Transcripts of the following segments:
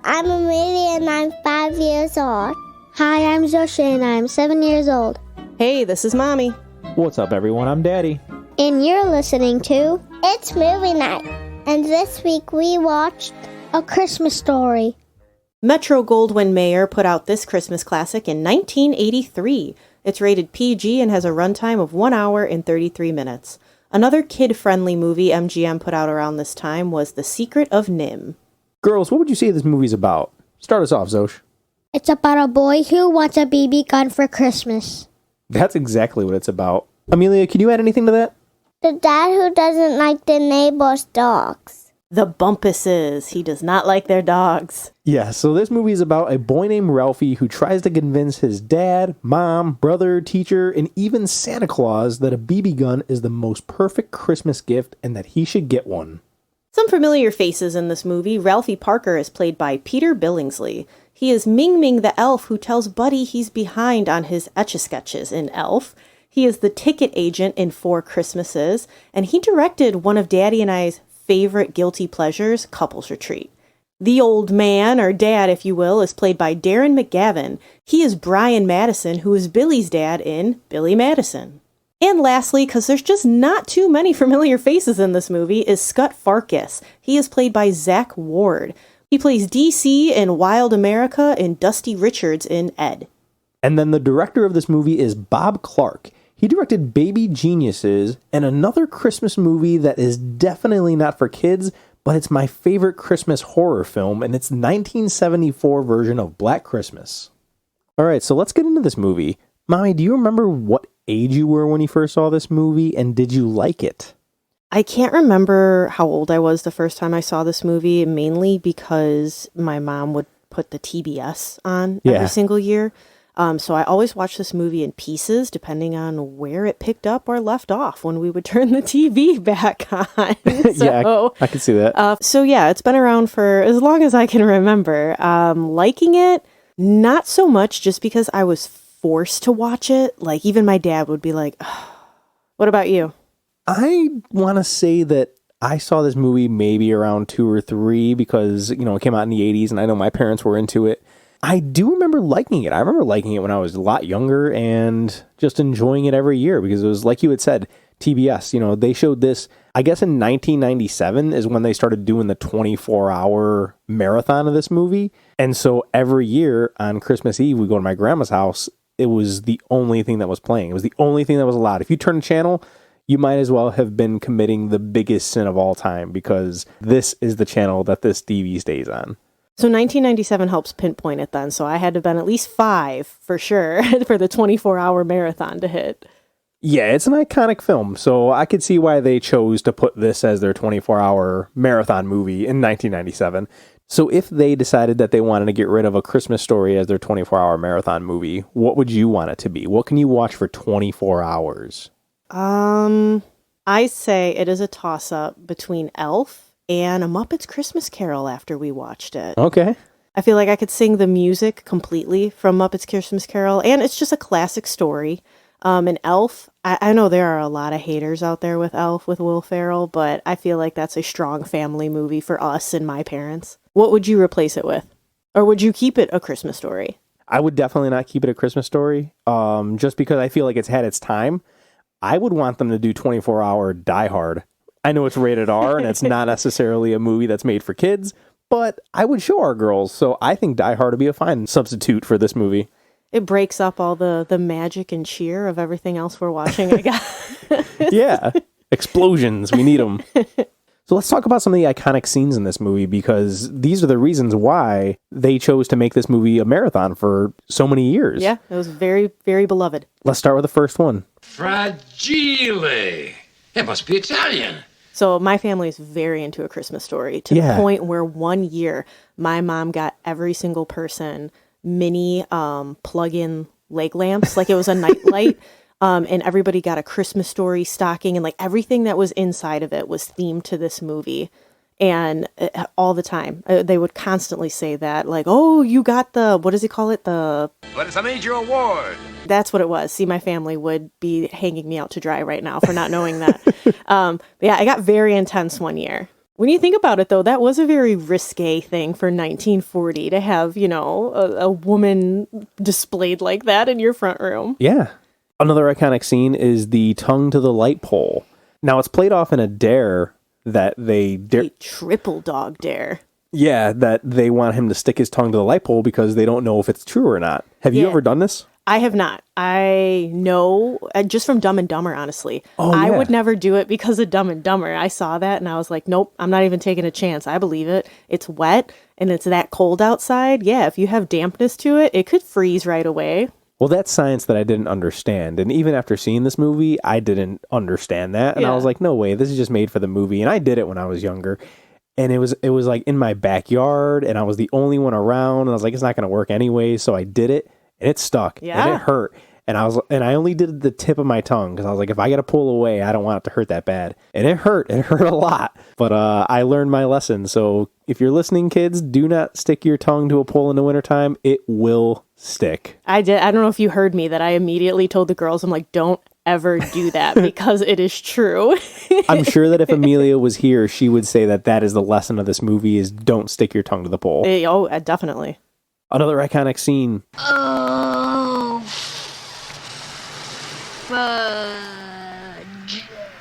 I'm Amelia and I'm 5 years old. Hi, I'm Joshua and I'm 7 years old. Hey, this is Mommy. What's up, everyone? I'm Daddy. And you're listening to It's movie night. And this week we watched A Christmas Story. Metro-Goldwyn-Mayer put out this Christmas classic in 1983. It's rated PG and has a runtime of 1 hour and 33 minutes. Another kid-friendly movie MGM put out around this time was The Secret of Nim. Girls, what would you say this movie's about? Start us off, Zosh. It's about a boy who wants a BB gun for Christmas. That's exactly what it's about. Amelia, can you add anything to that? the dad who doesn't like the neighbor's dogs. The Bumpuses. He does not like their dogs. Yeah, so this movie is about a boy named Ralphie who tries to convince his dad, mom, brother, teacher, and even Santa Claus that a BB gun is the most perfect Christmas gift and that he should get one. Some familiar faces in this movie. Ralphie Parker is played by Peter Billingsley. He is Ming Ming the elf who tells Buddy he's behind on his Etch-a-Sketches in Elf. He is the ticket agent in Four Christmases, and he directed one of Daddy and I's favorite guilty pleasures, Couples Retreat. The old man, or dad if you will, is played by Darren McGavin. He is Brian Madison, who is Billy's dad in Billy Madison. And lastly, because there's just not too many familiar faces in this movie, is Scott Farkas. He is played by Zach Ward. He plays DC in Wild America and Dusty Richards in Ed. And then the director of this movie is Bob Clark. He directed Baby Geniuses and another Christmas movie that is definitely not for kids, but it's my favorite Christmas horror film, and it's 1974 version of Black Christmas. All right, so let's get into this movie. Mommy, do you remember what age you were when you first saw this movie, and did you like it? I can't remember how old I was the first time I saw this movie, mainly because my mom would put the TBS on every single year. So I always watched this movie in pieces, depending on where it picked up or left off when we would turn the TV back on. Yeah, I can see that. So yeah, it's been around for as long as I can remember. Liking it, not so much just because I was forced to watch it. Like, even my dad would be like, "Ugh." What about you? I want to say that I saw this movie maybe around 2 or 3 because, you know, it came out in the 80s and I know my parents were into it. I do remember liking it. I remember liking it when I was a lot younger and just enjoying it every year because it was, like you had said, TBS. You know, they showed this, I guess in 1997 is when they started doing the 24-hour marathon of this movie. And so every year on Christmas Eve, we go to my grandma's house. It was the only thing that was playing. It was the only thing that was allowed. If you turn a channel, you might as well have been committing the biggest sin of all time because this is the channel that this TV stays on. So 1997 helps pinpoint it then. So I had to have been at least 5 for sure for the 24-hour marathon to hit. Yeah, it's an iconic film. So I could see why they chose to put this as their 24-hour marathon movie in 1997. So if they decided that they wanted to get rid of A Christmas Story as their 24-hour marathon movie, what would you want it to be? What can you watch for 24 hours? I say it is a toss-up between Elf and A Muppet's Christmas Carol after we watched it. Okay. I feel like I could sing the music completely from Muppet's Christmas Carol, and it's just a classic story. And Elf, I know there are a lot of haters out there with Elf, with Will Ferrell, but I feel like that's a strong family movie for us and my parents. What would you replace it with? Or would you keep it A Christmas Story? I would definitely not keep it A Christmas Story, just because I feel like it's had its time. I would want them to do 24-hour Die Hard. I know it's rated R and it's not necessarily a movie that's made for kids, but I would show our girls, so I think Die Hard would be a fine substitute for this movie. It breaks up all the magic and cheer of everything else we're watching, I guess. Yeah, explosions, we need them. So let's talk about some of the iconic scenes in this movie because these are the reasons why they chose to make this movie a marathon for so many years. Yeah, it was very, very beloved. Let's start with the first one. Fragile. It must be Italian. So my family is very into A Christmas Story to the point where one year my mom got every single person mini plug-in leg lamps, like it was a night light. And everybody got a Christmas Story stocking, and like everything that was inside of it was themed to this movie. And all the time, they would constantly say that, like, "Oh, you got the, what does he call it? But it's a major award. That's what it was. See, my family would be hanging me out to dry right now for not knowing that. Yeah, I got very intense one year. When you think about it, though, that was a very risque thing for 1940 to have, a woman displayed like that in your front room. Yeah. Another iconic scene is the tongue to the light pole. Now, it's played off in a dare that A triple dog dare. Yeah, that they want him to stick his tongue to the light pole because they don't know if it's true or not. Have you Yeah. ever done this? I have not. I know just from Dumb and Dumber, honestly. I yeah. would never do it because of Dumb and Dumber. I saw that and I was like, nope, I'm not even taking a chance. I believe it. It's wet and it's that cold outside. Yeah, if you have dampness to it, it could freeze right away. Well, that's science that I didn't understand. And even after seeing this movie, I didn't understand that. And I Yeah. was like, no way, this is just made for the movie. And I did it when I was younger. And it was like in my backyard and I was the only one around. And I was like, it's not going to work anyway. So I did it and it stuck. Yeah. And it hurt. And I only did the tip of my tongue because I was like, if I got to pull away, I don't want it to hurt that bad. And it hurt. It hurt a lot. But I learned my lesson. So if you're listening, kids, do not stick your tongue to a pole in the wintertime. It will stick. I did. I don't know if you heard me that I immediately told the girls, I'm like, don't ever do that because it is true. I'm sure that if Amelia was here, she would say that is the lesson of this movie is don't stick your tongue to the pole. Definitely. Another iconic scene.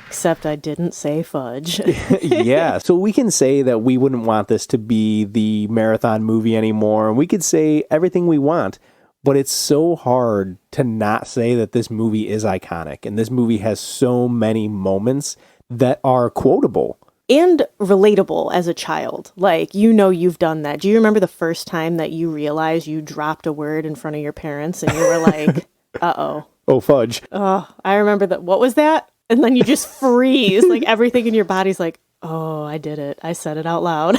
Except I didn't say fudge. Yeah. So we can say that we wouldn't want this to be the marathon movie anymore. And we could say everything we want, but it's so hard to not say that this movie is iconic. And this movie has so many moments that are quotable. And relatable as a child. Like, you've done that. Do you remember the first time that you realized you dropped a word in front of your parents and you were like, uh-oh. Oh, fudge. I remember that. What was that? And then you just freeze. Like, everything in your body's like, oh, I did it. I said it out loud.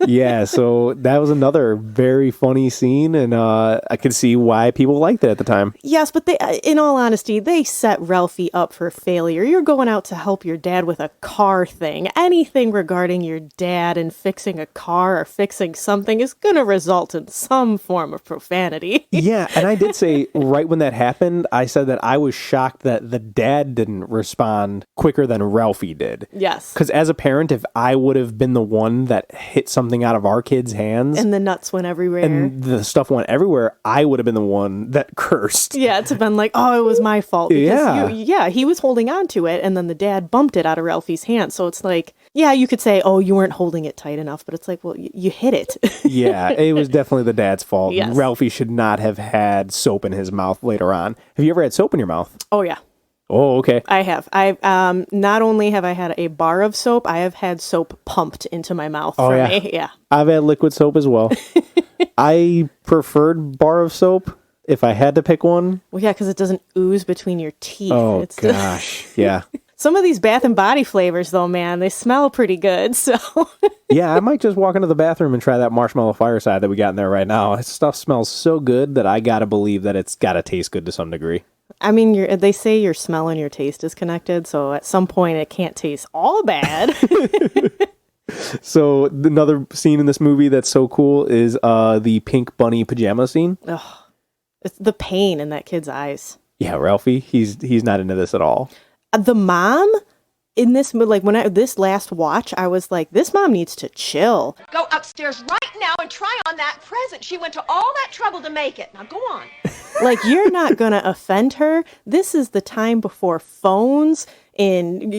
Yeah, so that was another very funny scene, and I could see why people liked it at the time. Yes, but they, in all honesty, they set Ralphie up for failure. You're going out to help your dad with a car thing. Anything regarding your dad and fixing a car or fixing something is going to result in some form of profanity. Yeah, and I did say right when that happened, I said that I was shocked that the dad didn't respond quicker than Ralphie did. Yes. Because as a parent, if I would have been the one that hit something out of our kids' hands And the nuts went everywhere. and the stuff went everywhere, I would have been the one that cursed. Yeah, it's been like, oh, it was my fault. Because Yeah. he was holding on to it, and then the dad bumped it out of Ralphie's hand. So it's like, yeah, you could say, oh, you weren't holding it tight enough, but it's like, well, you hit it. Yeah, it was definitely the dad's fault. Yes. Ralphie should not have had soap in his mouth later on. Have you ever had soap in your mouth? Oh, yeah. Oh, okay. I have. Not only have I had a bar of soap, I have had soap pumped into my mouth for yeah. me. Yeah. I've had liquid soap as well. I preferred bar of soap if I had to pick one. Well, yeah, because it doesn't ooze between your teeth. Oh, It's gosh. Yeah. Some of these Bath and Body flavors, though, man, they smell pretty good. So Yeah, I might just walk into the bathroom and try that marshmallow fireside that we got in there right now. This stuff smells so good that I got to believe that it's got to taste good to some degree. I mean, they say your smell and your taste is connected, so at some point it can't taste all bad. So another scene in this movie that's so cool is the pink bunny pajama scene. It's the pain in that kid's eyes. Yeah, Ralphie, he's not into this at all. The mom in this, like this last watch, I was like, this mom needs to chill. Go upstairs right now and try on that present. She went to all that trouble to make it. Now go on. Like, you're not going to offend her. This is the time before phones and,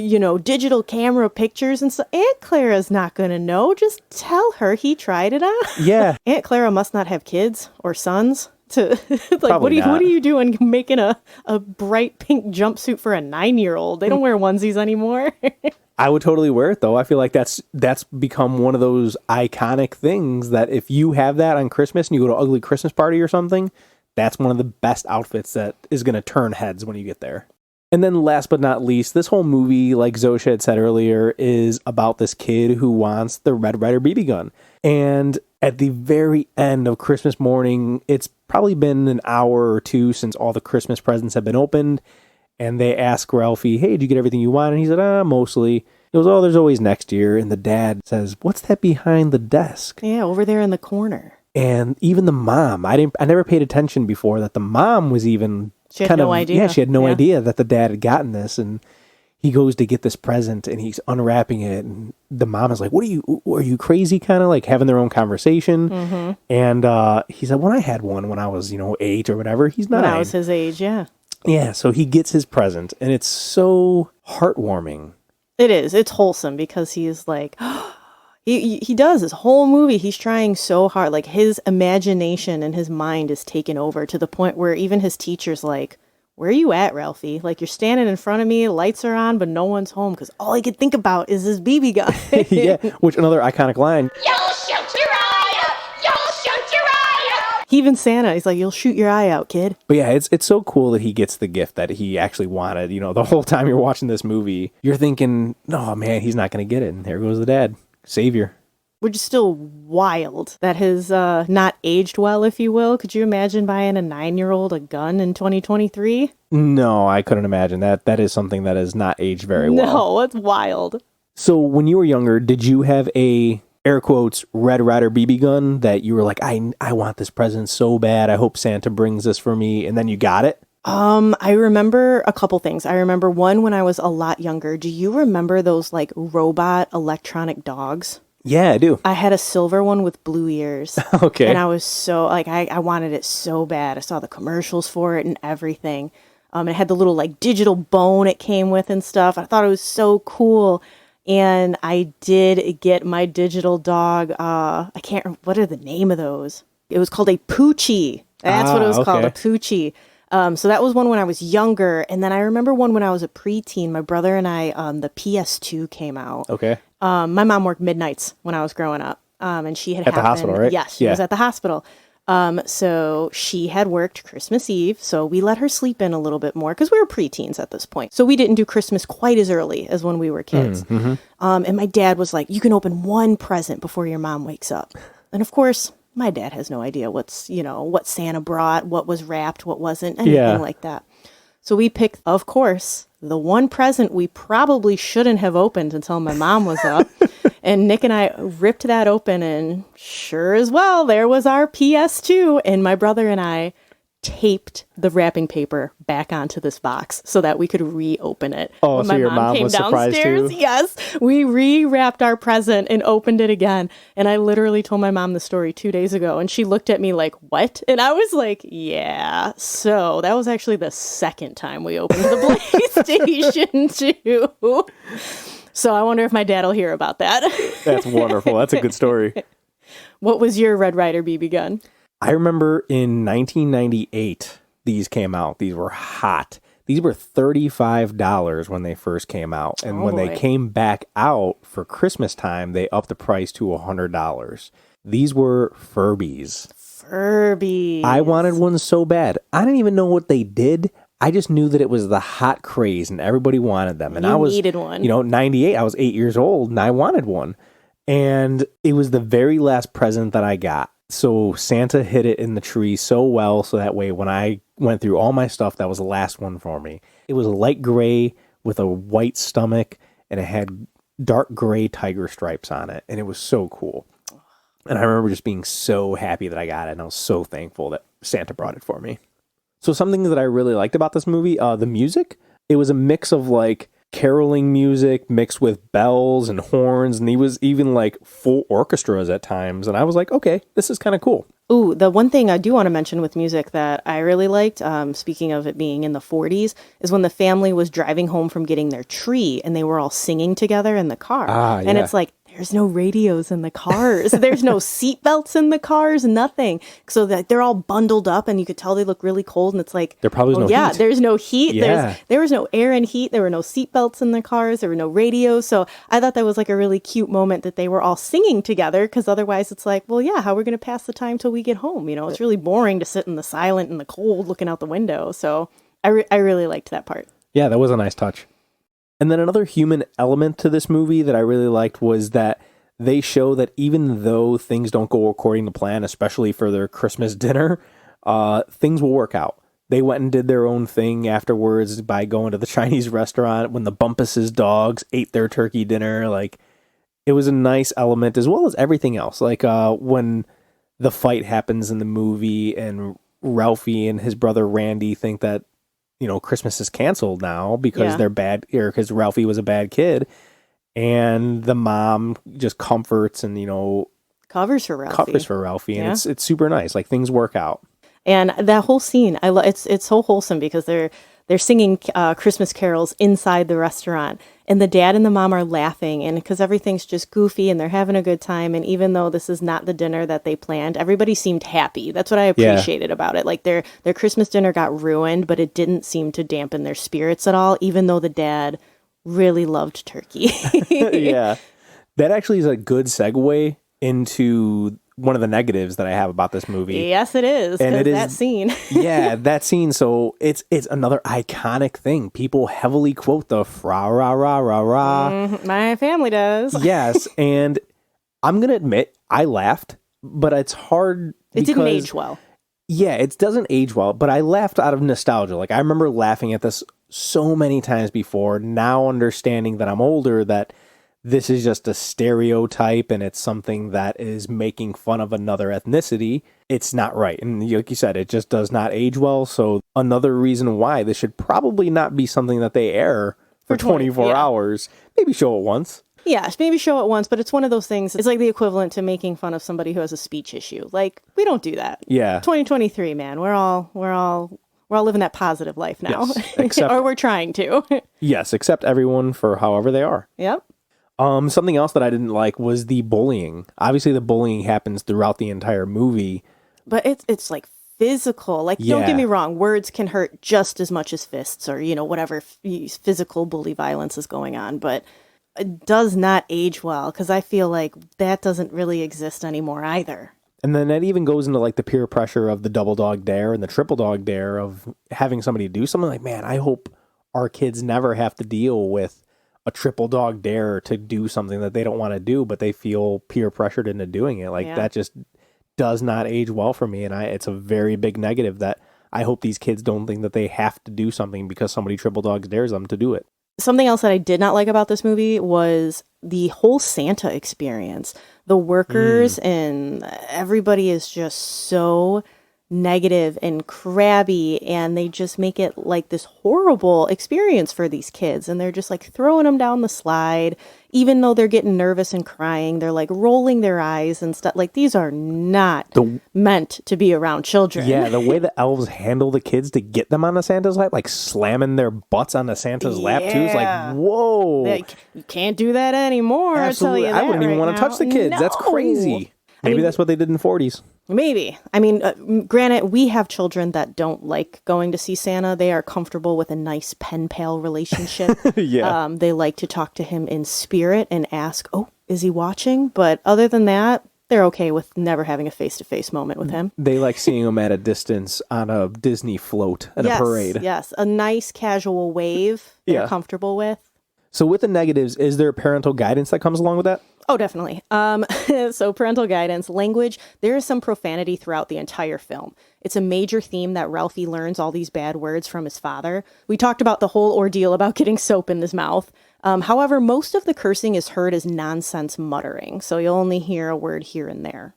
digital camera pictures. And so Aunt Clara's not going to know. Just tell her he tried it on. Yeah. Aunt Clara must not have kids or sons. To like, Probably what not. are you doing making a bright pink jumpsuit for a 9-year-old? They don't wear onesies anymore. I would totally wear it, though. I feel like that's become one of those iconic things that if you have that on Christmas and you go to an ugly Christmas party or something, that's one of the best outfits that is going to turn heads when you get there. And then last but not least, this whole movie, like Zosha had said earlier, is about this kid who wants the Red Ryder BB gun. And at the very end of Christmas morning, it's probably been an hour or two since all the Christmas presents have been opened. And they ask Ralphie, hey, did you get everything you want? And he said, mostly. He goes, oh, there's always next year. And the dad says, what's that behind the desk? Yeah, over there in the corner. And even the mom, I never paid attention before that the mom was even She had no idea. Yeah, she had no idea that the dad had gotten this. And he goes to get this present and he's unwrapping it, and the mom is like, are you crazy? Kind of like having their own conversation. Mm-hmm. And he said, when I had one when I was, 8 or whatever, he's 9. When I was his age, yeah. Yeah, so he gets his present, and it's so heartwarming. It is. It's wholesome because he is like, he does this whole movie. He's trying so hard. Like his imagination and his mind is taken over to the point where even his teacher's like, where are you at, Ralphie? Like you're standing in front of me, lights are on, but no one's home because all he could think about is this BB gun. Yeah, which another iconic line. You'll shoot your eye out! You'll shoot your eye out! Even Santa, he's like, you'll shoot your eye out, kid. But yeah, it's so cool that he gets the gift that he actually wanted. The whole time you're watching this movie, you're thinking, oh man, he's not going to get it. And there goes the dad, savior. Which is still wild that has not aged well, if you will. Could you imagine buying a 9-year-old a gun in 2023? No, I couldn't imagine that. That is something that has not aged very well. No, it's wild. So when you were younger, did you have a, air quotes, Red Ryder BB gun that you were like, I want this present so bad. I hope Santa brings this for me. And then you got it? I remember a couple things. I remember one when I was a lot younger. Do you remember those like robot electronic dogs? Yeah, I do. I had a silver one with blue ears. Okay. And I was so, like, I wanted it so bad. I saw the commercials for it and everything. It had the little, like, digital bone it came with and stuff. I thought it was so cool. And I did get my digital dog, I can't remember, what are the name of those? It was called a Poochie. That's what it was called, a Poochie. So that was one when I was younger. And then I remember one when I was a preteen. My brother and I, the PS2 came out. Okay. My mom worked midnights when I was growing up. And she had at the hospital, right? Yes, she was at the hospital. So she had worked Christmas Eve. So we let her sleep in a little bit more because we were preteens at this point. So we didn't do Christmas quite as early as when we were kids. Mm-hmm. And my dad was like, you can open one present before your mom wakes up. And of course, my dad has no idea what Santa brought, what was wrapped, what wasn't, anything like that. So we picked, of course, the one present we probably shouldn't have opened until my mom was up. And Nick and I ripped that open, and sure as well, there was our PS2. And my brother and I taped the wrapping paper back onto this box so that we could reopen it. Oh, when so my your mom came was surprised downstairs, too? Yes, we rewrapped our present and opened it again. And I literally told my mom the story 2 days ago, and she looked at me like, what? And I was like, yeah. So that was actually the second time we opened the PlayStation 2. So I wonder if my dad will hear about that. That's wonderful. That's a good story. What was your Red Ryder BB gun? I remember in 1998, these came out. These were hot. These were $35 when they first came out. And when they came back out for Christmas time, they upped the price to $100. These were Furbies. Furbies. I wanted one so bad. I didn't even know what they did. I just knew that it was the hot craze and everybody wanted them. And I was, needed one. 98, I was 8 years old and I wanted one. And it was the very last present that I got. So Santa hid it in the tree so well, so that way when I went through all my stuff, that was the last one for me. It was a light gray with a white stomach, and it had dark gray tiger stripes on it, and it was so cool. And I remember just being so happy that I got it, and I was so thankful that Santa brought it for me. So something that I really liked about this movie, the music, it was a mix of like caroling music mixed with bells and horns, and he was even like full orchestras at times, and I was like, okay, this is kind of cool. Ooh, the one thing I do want to mention with music that I really liked, speaking of it being in the 40s, is when the family was driving home from getting their tree and they were all singing together in the car. And it's like, there's no radios in the cars. There's no seat belts in the cars, nothing. So that they're all bundled up and you could tell they look really cold. And it's like, there probably was no heat. There's no heat. Yeah. There was no air and heat. There were no seat belts in the cars. There were no radios. So I thought that was like a really cute moment that they were all singing together, because otherwise it's like, well, yeah, how are we going to pass the time till we get home? It's really boring to sit in the silent and the cold looking out the window. So I really liked that part. Yeah, that was a nice touch. And then another human element to this movie that I really liked was that they show that even though things don't go according to plan, especially for their Christmas dinner, things will work out. They went and did their own thing afterwards by going to the Chinese restaurant when the Bumpus's dogs ate their turkey dinner. Like, it was a nice element, as well as everything else. Like when the fight happens in the movie and Ralphie and his brother Randy think that Christmas is canceled now because Yeah. they're bad, or because Ralphie was a bad kid. And the mom just comforts and, Covers for Ralphie. covers for Ralphie. And Yeah. it's super nice. Like, things work out. And that whole scene, I love. It's so wholesome because they're singing Christmas carols inside the restaurant, and the dad and the mom are laughing, and because everything's just goofy and they're having a good time. And even though this is not the dinner that they planned, everybody seemed happy. That's what I appreciated about it. Like their Christmas dinner got ruined, but it didn't seem to dampen their spirits at all. Even though the dad really loved turkey. Yeah. That actually is a good segue into one of the negatives that I have about this movie. Yes, it is. And it is that scene. Yeah, that scene. So it's another iconic thing. People heavily quote the fra ra ra ra ra. My family does. Yes, and I'm gonna admit I laughed, but it's hard. It didn't because- age well. Yeah, it doesn't age well, but I laughed out of nostalgia. Like, I remember laughing at this so many times before. Now understanding that I'm older, that this is just a stereotype and it's something that is making fun of another ethnicity. It's not right. And like you said, it just does not age well. So another reason why this should probably not be something that they air for 24 hours. Maybe show it once. Yeah, maybe show it once, but it's one of those things. It's like the equivalent to making fun of somebody who has a speech issue. Like, we don't do that. Yeah. 2023, man. We're all living that positive life now. Yes, except- or we're trying to. Yes, accept everyone for however they are. Yep. Something else that I didn't like was the bullying. Obviously, the bullying happens throughout the entire movie. But it's like physical. Like, don't Yeah. get me wrong, words can hurt just as much as fists or, whatever physical bully violence is going on, but it does not age well because I feel like that doesn't really exist anymore either. And then that even goes into like the peer pressure of the double dog dare and the triple dog dare of having somebody do something. Like, man, I hope our kids never have to deal with a triple dog dare to do something that they don't want to do, but they feel peer pressured into doing it. Like, that just does not age well for me. And it's a very big negative that I hope these kids don't think that they have to do something because somebody triple dogs dares them to do it. Something else that I did not like about this movie was the whole Santa experience. The workers and everybody is just so negative and crabby, and they just make it like this horrible experience for these kids. And they're just like throwing them down the slide, even though they're getting nervous and crying. They're like rolling their eyes and stuff. Like, these are not meant to be around children. Yeah, the way the elves handle the kids to get them on the Santa's lap, like slamming their butts on the Santa's lap too, is like, whoa. Like, you can't do that anymore. Absolutely. I'll tell you I wouldn't that even right want to touch the now. kids. That's No. crazy. Maybe that's what they did in the 40s. Maybe. I mean, granted, we have children that don't like going to see Santa. They are comfortable with a nice pen pal relationship. Yeah. They like to talk to him in spirit and ask, oh, is he watching? But other than that, they're okay with never having a face-to-face moment with him. They like seeing them at a distance on a Disney float at a parade. Yes, a nice casual wave they're Yeah. comfortable with. So with the negatives, is there parental guidance that comes along with that? Oh, definitely. So parental guidance, language, there is some profanity throughout the entire film. It's a major theme that Ralphie learns all these bad words from his father. We talked about the whole ordeal about getting soap in his mouth. However, most of the cursing is heard as nonsense muttering, so you'll only hear a word here and there.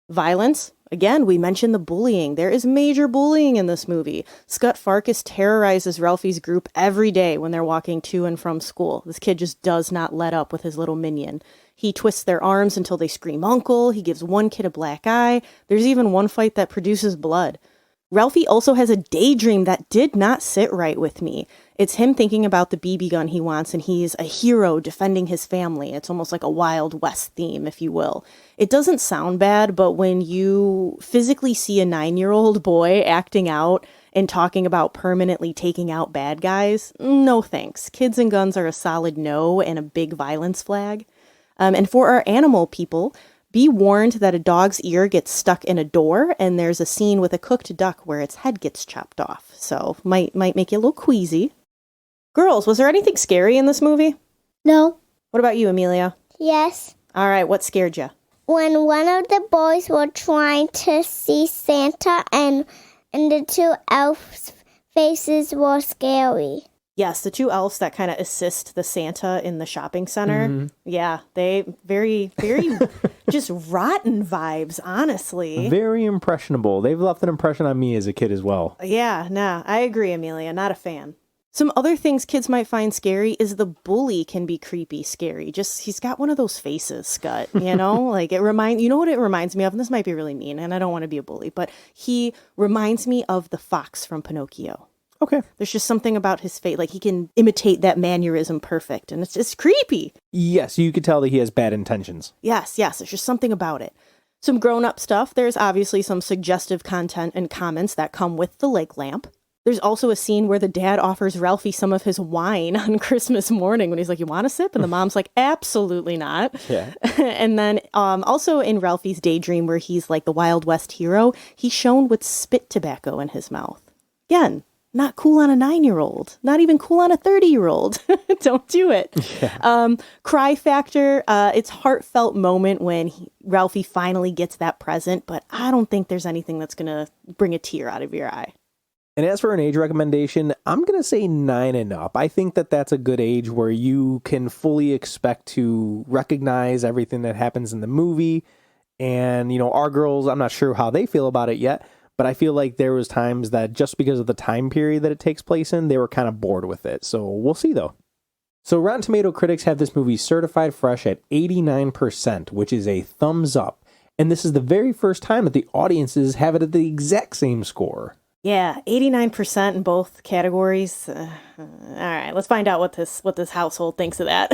Violence. Again, we mentioned the bullying. There is major bullying in this movie. Scut Farkas terrorizes Ralphie's group every day when they're walking to and from school. This kid just does not let up with his little minion. He twists their arms until they scream uncle. He gives one kid a black eye. There's even one fight that produces blood. Ralphie also has a daydream that did not sit right with me. It's him thinking about the BB gun he wants, and he's a hero defending his family. It's almost like a Wild West theme, if you will. It doesn't sound bad, but when you physically see a 9-year-old boy acting out and talking about permanently taking out bad guys, no thanks. Kids and guns are a solid no and a big violence flag. And for our animal people, be warned that a dog's ear gets stuck in a door, and there's a scene with a cooked duck where its head gets chopped off. So might make you a little queasy. Girls, was there anything scary in this movie? No. What about you, Amelia? Yes. All right, what scared you? When one of the boys were trying to see Santa and the two elves' faces were scary. Yes, the two elves that kind of assist the Santa in the shopping center. Yeah, they very, very just rotten vibes, honestly. Very impressionable. They've left an impression on me as a kid as well. Yeah, no, I agree, Amelia. Not a fan. Some other things kids might find scary is the bully can be creepy, scary. Just, he's got one of those faces, Scott, you know? Like, you know what it reminds me of? And this might be really mean, and I don't want to be a bully, but he reminds me of the fox from Pinocchio. Okay. There's just something about his face. Like, he can imitate that mannerism perfect, and it's just creepy. Yes, you could tell that he has bad intentions. Yes, there's just something about it. Some grown-up stuff. There's obviously some suggestive content and comments that come with the lake lamp. There's also a scene where the dad offers Ralphie some of his wine on Christmas morning when he's like, you want a sip? And the mom's like, absolutely not. Yeah. And then also in Ralphie's daydream where he's like the Wild West hero, he's shown with spit tobacco in his mouth. Again, not cool on a 9-year-old. Not even cool on a 30-year-old. Don't do it. Yeah. Cry factor. It's heartfelt moment when Ralphie finally gets that present, but I don't think there's anything that's going to bring a tear out of your eye. And as for an age recommendation, I'm going to say 9 and up. I think that that's a good age where you can fully expect to recognize everything that happens in the movie. And, you know, our girls, I'm not sure how they feel about it yet, but I feel like there was times that just because of the time period that it takes place in, they were kind of bored with it. So we'll see, though. So Rotten Tomato critics have this movie certified fresh at 89%, which is a thumbs up. And this is the very first time that the audiences have it at the exact same score. Yeah, 89% in both categories. All right, let's find out what this household thinks of that.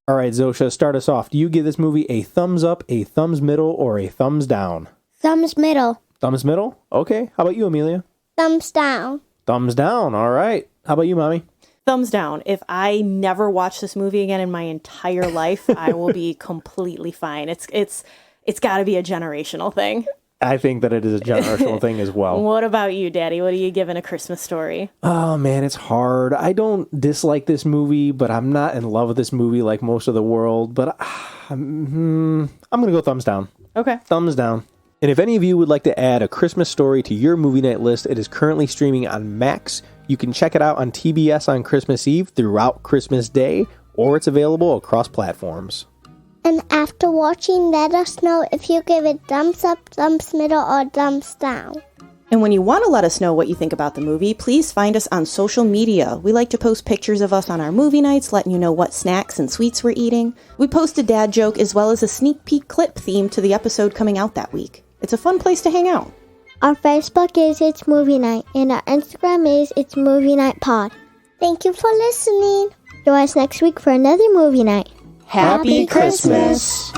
All right, Zosha, start us off. Do you give this movie a thumbs up, a thumbs middle, or a thumbs down? Thumbs middle. Thumbs middle? Okay. How about you, Amelia? Thumbs down. Thumbs down. All right. How about you, Mommy? Thumbs down. If I never watch this movie again in my entire life, I will be completely fine. It's got to be a generational thing. I think that it is a generational thing as well. What about you, Daddy? What are you giving A Christmas Story? Oh, man, it's hard. I don't dislike this movie, but I'm not in love with this movie like most of the world. But I'm going to go thumbs down. Okay. Thumbs down. And if any of you would like to add A Christmas Story to your movie night list, it is currently streaming on Max. You can check it out on TBS on Christmas Eve throughout Christmas Day, or it's available across platforms. And after watching, let us know if you give it thumbs up, thumbs middle, or thumbs down. And when you want to let us know what you think about the movie, please find us on social media. We like to post pictures of us on our movie nights, letting you know what snacks and sweets we're eating. We post a dad joke as well as a sneak peek clip themed to the episode coming out that week. It's a fun place to hang out. Our Facebook is It's Movie Night, and our Instagram is It's Movie Night Pod. Thank you for listening. Join us next week for another movie night. Happy Christmas!